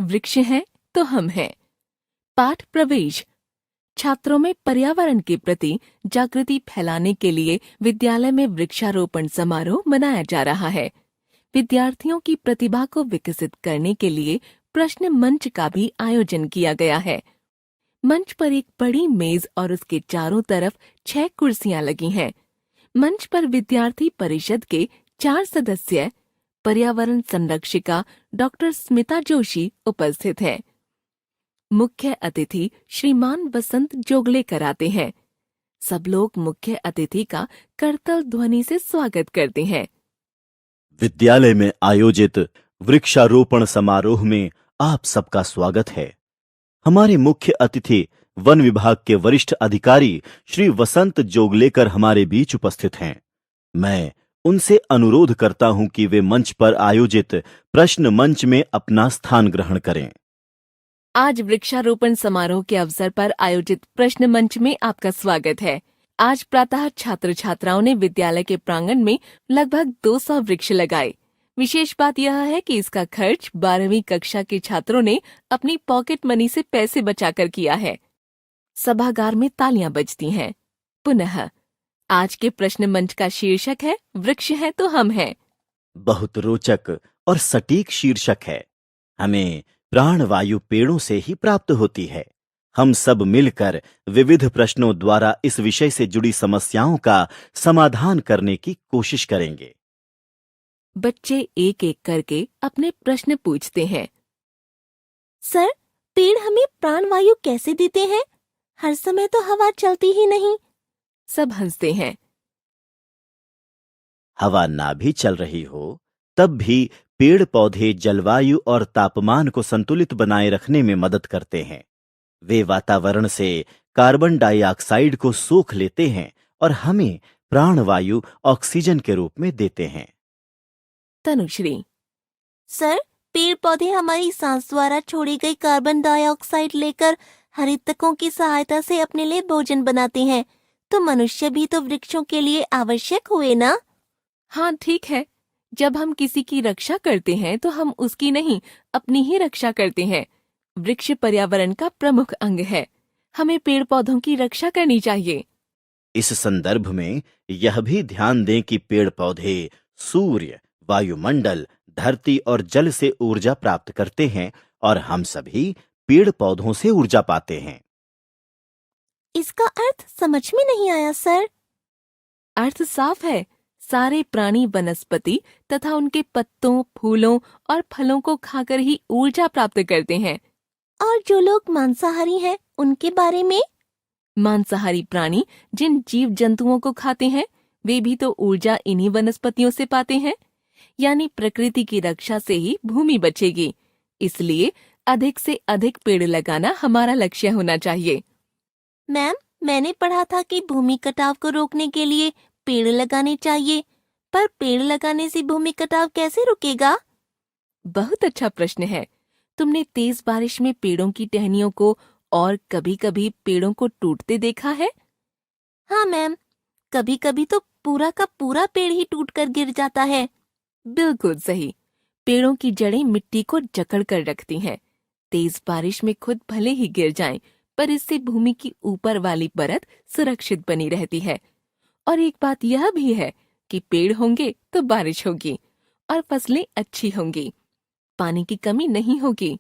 वृक्ष हैं तो हम हैं। पाठ प्रवेश। छात्रों में पर्यावरण के प्रति जागृति फैलाने के लिए विद्यालय में वृक्षारोपण समारोह मनाया जा रहा है। विद्यार्थियों की प्रतिभा को विकसित करने के लिए प्रश्न मंच का भी आयोजन किया गया है। मंच पर एक बड़ी मेज और उसके चारों तरफ 6 कुर्सियां लगी हैं। मंच पर विद्यार्थी परिषद के 4 सदस्य पर्यावरण संरक्षिका डॉक्टर स्मिता जोशी उपस्थित हैं। मुख्य अतिथि श्रीमान वसंत जोगलेकर आते हैं। सब लोग मुख्य अतिथि का करतल ध्वनि से स्वागत करते हैं। विद्यालय में आयोजित वृक्षारोपण समारोह में आप सबका स्वागत है। हमारे मुख्य अतिथि वन विभाग के वरिष्ठ अधिकारी श्री वसंत जोगलेकर हमारे बीच उपस्थित हैं। मैं उनसे अनुरोध करता हूं कि वे मंच पर आयोजित प्रश्न मंच में अपना स्थान ग्रहण करें। आज वृक्षारोपण समारोह के अवसर पर आयोजित प्रश्न मंच में आपका स्वागत है। आज प्रातः छात्र छात्राओं ने विद्यालय के प्रांगण में लगभग 200 वृक्ष लगाए। विशेष बात यह है कि इसका खर्च 12वीं कक्षा के छात्रों ने अपनी पॉकेट मनी से पैसे बचाकर किया है। सभागार में तालियां बजती हैं। पुनः आज के प्रश्न मंच का शीर्षक है वृक्ष हैं तो हम हैं। बहुत रोचक और सटीक शीर्षक है। हमें प्राणवायु पेड़ों से ही प्राप्त होती है। हम सब मिलकर विविध प्रश्नों द्वारा इस विषय से जुड़ी समस्याओं का समाधान करने की कोशिश करेंगे। बच्चे एक एक करके अपने प्रश्न पूछते हैं। सर, पेड़ हमें प्राणवायु कैसे देते हैं? हर समय तो हवा चलती ही नहीं। सब हंसते हैं। हवा ना भी चल रही हो तब भी पेड़ पौधे जलवायु और तापमान को संतुलित बनाए रखने में मदद करते हैं। वे वातावरण से कार्बन डाइऑक्साइड को सोख लेते हैं और हमें प्राणवायु ऑक्सीजन के रूप में देते हैं। तनुश्री, सर, पेड़ पौधे हमारी सांस द्वारा छोड़ी गई कार्बन डाइऑक्साइड लेकर हरितकों की सहायता से अपने लिए भोजन बनाते हैं, तो मनुष्य भी तो वृक्षों के लिए आवश्यक हुए ना? हाँ ठीक है। जब हम किसी की रक्षा करते हैं तो हम उसकी नहीं, अपनी ही रक्षा करते हैं। वृक्ष पर्यावरण का प्रमुख अंग है। हमें पेड़ पौधों की रक्षा करनी चाहिए। इस संदर्भ में यह भी ध्यान दें कि पेड़ पौधे सूर्य, वायुमंडल, धरती और जल से ऊर्जा प्राप्त करते हैं और हम सभी पेड़ पौधों से ऊर्जा पाते हैं। इसका अर्थ समझ में नहीं आया सर। अर्थ साफ है। सारे प्राणी वनस्पति तथा उनके पत्तों, फूलों और फलों को खाकर ही ऊर्जा प्राप्त करते हैं। और जो लोग मांसाहारी हैं, उनके बारे में? मांसाहारी प्राणी जिन जीव जंतुओं को खाते हैं, वे भी तो ऊर्जा इन्हीं वनस्पतियों से पाते हैं। यानी प्रकृति की रक्षा से ही भूमि बचेगी। इसलिए अधिक से अधिक पेड़ लगाना हमारा लक्ष्य होना चाहिए। मैम, मैंने पढ़ा था कि भूमि कटाव को रोकने के लिए पेड़ लगाने चाहिए, पर पेड़ लगाने से भूमि कटाव कैसे रुकेगा? बहुत अच्छा प्रश्न है। तुमने तेज बारिश में पेड़ों की टहनियों को और कभी-कभी पेड़ों को टूटते देखा है? हाँ मैम, कभी-कभी तो पूरा का पूरा पेड़ ही टूटकर गिर जाता है। बिल्कुल सही। पेड़ों की जड़ें मिट्टी को जकड़ कर रखती हैं। तेज बारिश में खुद भले ही गिर जाएं, पर इससे भूमि की ऊपर वाली परत सुरक्षित बनी रहती है। और एक बात यह भी है कि पेड़ होंगे तो बारिश होगी और फसलें अच्छी होंगी। पानी की कमी नहीं होगी।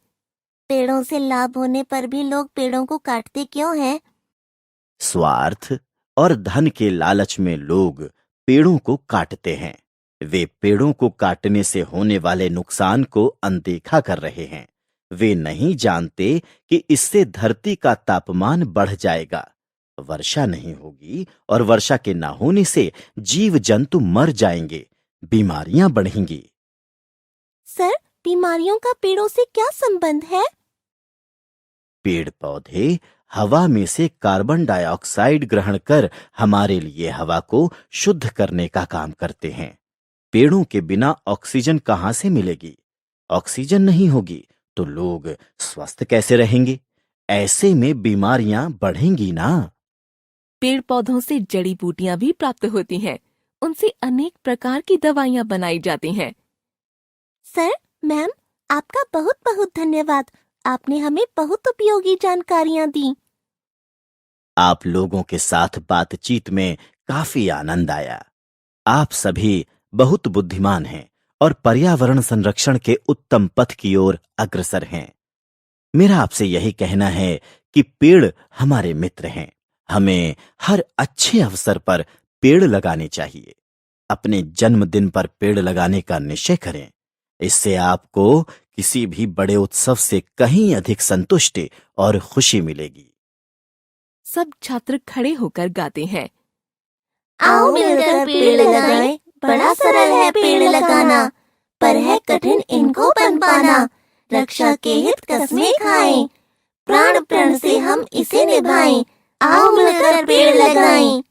पेड़ों से लाभ होने पर भी लोग पेड़ों को काटते क्यों हैं? स्वार्थ और धन के लालच में लोग पेड़ों को काटते हैं। वे पेड़ों को काटने से होने वाले नुकसान को अनदेखा कर रहे हैं। वे नहीं जानते कि इससे धरती का तापमान बढ़ जाएगा, वर्षा नहीं होगी और वर्षा के न होने से जीव जंतु मर जाएंगे, बीमारियां बढ़ेंगी। सर, बीमारियों का पेड़ों से क्या संबंध है? पेड़ पौधे हवा में से कार्बन डाइऑक्साइड ग्रहण कर हमारे लिए हवा को शुद्ध करने का काम करते हैं। पेड़ों के बिना ऑक्सीजन कहां से मिलेगी? ऑक्सीजन नहीं होगी तो लोग स्वस्थ कैसे रहेंगे? ऐसे में बीमारियां बढ़ेंगी ना। पेड़ पौधों से जड़ी बूटियां भी प्राप्त होती हैं। उनसे अनेक प्रकार की दवाइयां बनाई जाती हैं। सर, मैम, आपका बहुत बहुत धन्यवाद। आपने हमें बहुत उपयोगी जानकारियां दी। आप लोगों के साथ बातचीत में काफी आनंद आया। आप सभी बहुत बुद्धिमान हैं और पर्यावरण संरक्षण के उत्तम पथ की ओर अग्रसर हैं। मेरा आपसे यही कहना है कि पेड़ हमारे मित्र हैं। हमें हर अच्छे अवसर पर पेड़ लगाने चाहिए। अपने जन्मदिन पर पेड़ लगाने का निश्चय करें। इससे आपको किसी भी बड़े उत्सव से कहीं अधिक संतुष्टि और खुशी मिलेगी। सब छात्र खड़े होकर गाते हैं। आओ मिलकर पेड़ लगाएं। बड़ा सरल है पेड़ लगाना, पर है कठिन इनको पन पाना। रक्षा के हित कस्में खाएं, प्राण प्रण से हम इसे निभाएं। आओ मिलकर पेड़ लगाएं।